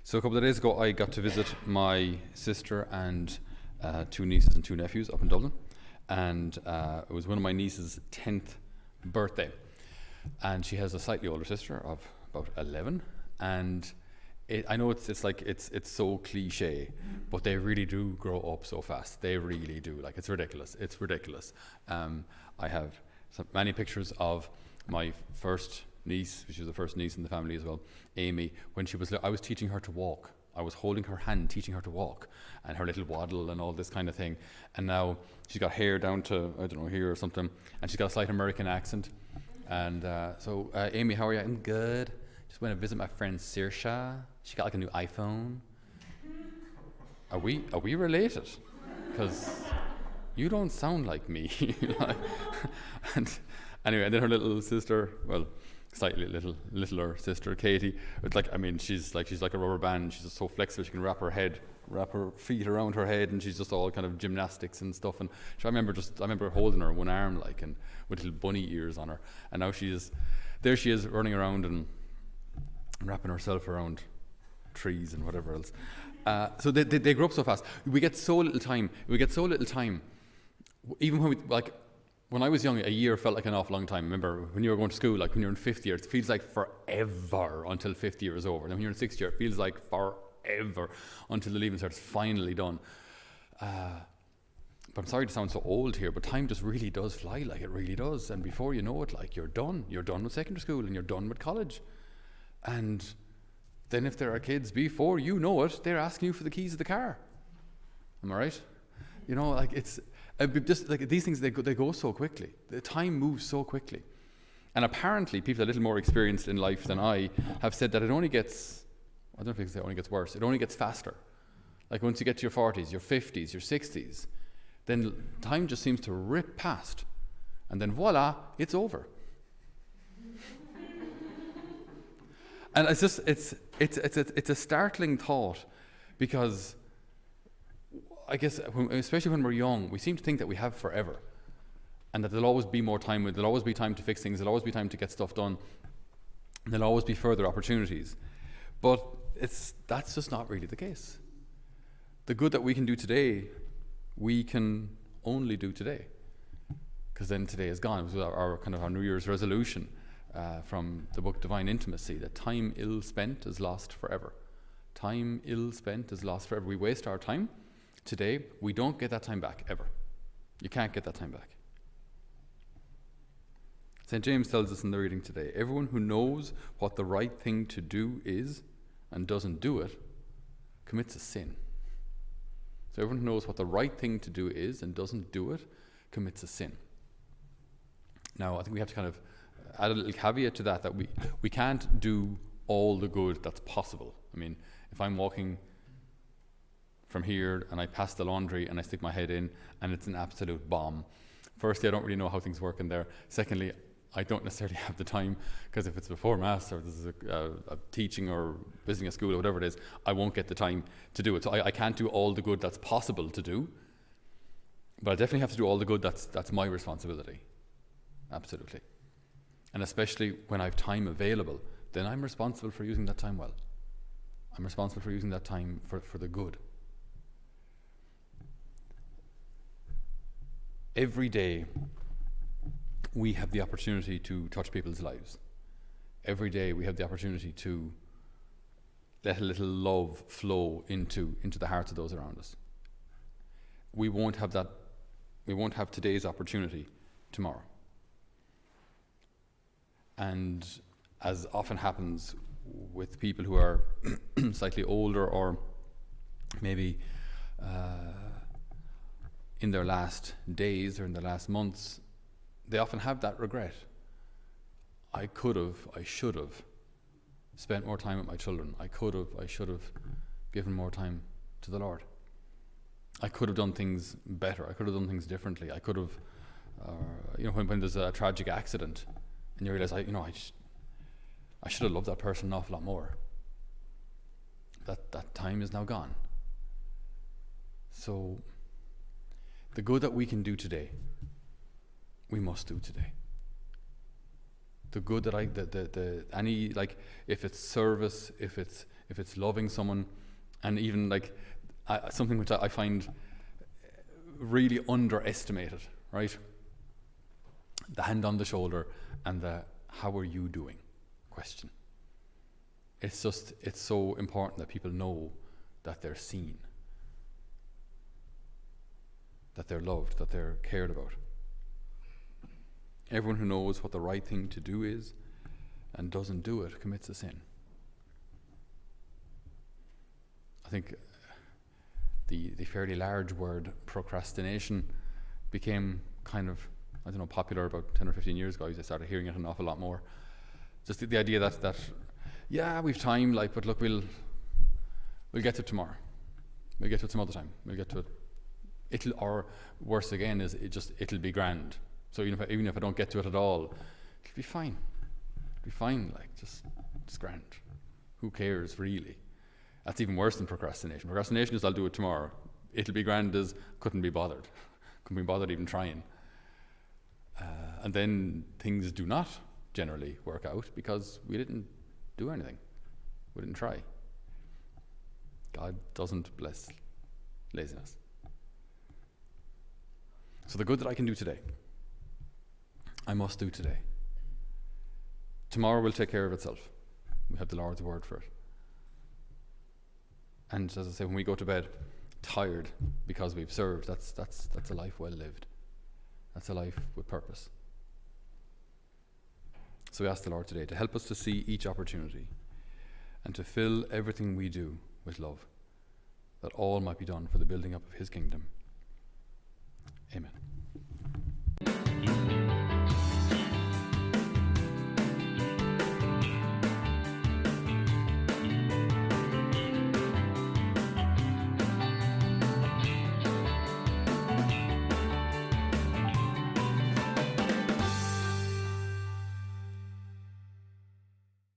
So a couple of days ago, I got to visit my sister and two nieces and two nephews up in Dublin, and it was one of my niece's 10th birthday, and she has a slightly older sister of about 11, and I know it's so cliche, but they really do grow up so fast. They really do. Like, it's ridiculous. It's ridiculous. I have many pictures of my first niece, which was the first niece in the family as well, Amy, when I was teaching her to walk. I was holding her hand, teaching her to walk, and her little waddle and all this kind of thing. And now she's got hair down to, I don't know, here or something, and she's got a slight American accent. And so, Amy, how are you? I'm good. Just went to visit my friend Saoirse. She got like a new iPhone. Are we related? Because you don't sound like me. And anyway, and then her little sister, well, slightly littler sister, Katie. It's like, I mean, she's like a rubber band. She's just so flexible. She can wrap her feet around her head, and she's just all kind of gymnastics and stuff. And I remember holding her one arm, like, and with little bunny ears on her. And now she is running around and wrapping herself around trees and whatever else. So they grow up so fast. We get so little time. Even when I was young, a year felt like an awful long time. Remember, when you were going to school, like when you're in fifth year, it feels like forever until fifth year is over. And when you're in sixth year, it feels like forever until the leaving cert is finally done. But I'm sorry to sound so old here, but time just really does fly, like it really does. And before you know it, like, you're done. You're done with secondary school and you're done with college. And then if there are kids, before you know it, they're asking you for the keys of the car. Am I right? You know, like, it's just like these things, they go so quickly. The time moves so quickly. And apparently people a little more experienced in life than I have said that it only gets, I don't know if it only gets worse, it only gets faster. Like, once you get to your 40s, your 50s, your 60s, then time just seems to rip past. And then voila, it's over. And it's a startling thought, because I guess, especially when we're young, we seem to think that we have forever, and that there'll always be more time. There'll always be time to fix things. There'll always be time to get stuff done. There'll always be further opportunities. But that's just not really the case. The good that we can do today, we can only do today, because then today is gone. It was our New Year's resolution from the book Divine Intimacy, that time ill spent is lost forever. Time ill spent is lost forever. We waste our time today. We don't get that time back, ever. You can't get that time back. St. James tells us in the reading today, everyone who knows what the right thing to do is and doesn't do it commits a sin. So everyone who knows what the right thing to do is and doesn't do it commits a sin. Now, I think we have to kind of add a little caveat to that we can't do all the good that's possible. I mean, if I'm walking from here and I pass the laundry and I stick my head in and it's an absolute bomb, firstly, I don't really know how things work in there. Secondly, I don't necessarily have the time, because if it's before Mass or this is a teaching or visiting a school or whatever it is, I won't get the time to do it. So I can't do all the good that's possible to do, but I definitely have to do all the good that's my responsibility. Absolutely. And especially when I have time available, then I'm responsible for using that time well. I'm responsible for using that time for the good. Every day, we have the opportunity to touch people's lives. Every day, we have the opportunity to let a little love flow into the hearts of those around us. We won't have today's opportunity tomorrow. And as often happens with people who are slightly older, or maybe in their last days or in their last months, they often have that regret. I should have spent more time with my children. I should have given more time to the Lord. I could have done things better. I could have done things differently. I could have, when there's a tragic accident, and you realize, I should have loved that person an awful lot more. That time is now gone. So, the good that we can do today, we must do today. The good that if it's service, if if it's loving someone, and even like something which I find really underestimated, right? The hand on the shoulder and the "how are you doing?" question. It's so important that people know that they're seen, that they're loved, that they're cared about. Everyone who knows what the right thing to do is and doesn't do it commits a sin. I think the fairly large word procrastination became kind of, I don't know, popular about 10 or 15 years ago. I started hearing it an awful lot more. Just the idea that yeah, we've time, like, but look, we'll get to it tomorrow. We'll get to it some other time. We'll get to it. Or worse again, is it'll be grand. So even if I don't get to it at all, it'll be fine. It'll be fine, like, just grand. Who cares, really? That's even worse than procrastination. Procrastination is I'll do it tomorrow. It'll be grand is couldn't be bothered. Couldn't be bothered even trying. And then things do not generally work out because we didn't do anything. We didn't try. God doesn't bless laziness. So the good that I can do today, I must do today. Tomorrow will take care of itself. We have the Lord's word for it. And as I say, when we go to bed tired because we've served, that's a life well lived. That's a life with purpose. So we ask the Lord today to help us to see each opportunity and to fill everything we do with love, that all might be done for the building up of his kingdom. Amen.